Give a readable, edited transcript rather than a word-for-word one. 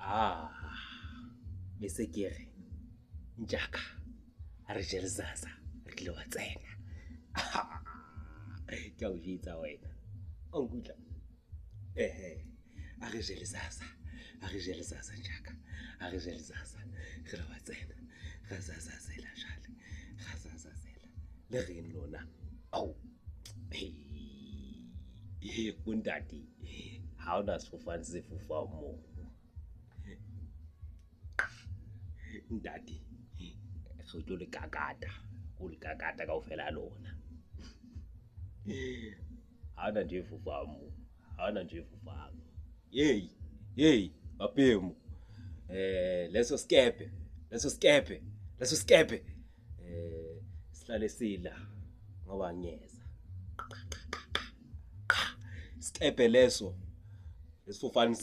Ah, bese ke re njaka a re jele zaza re tlile wa tsena. Ke a o jitsa wena o nkutla a re jele zaza njaka a re jele zaza re le wa tsena ga zazazela jale ga zazazela le reng lona au Bondati ha ona sefofane se fofang moo Ndati re tlo le kakata kaofela lona ha ona nje fofang moo ha ona nje fofang hey bapemo leso skepe sihlale sila ngoba ngiyeza skepe leso lesifofane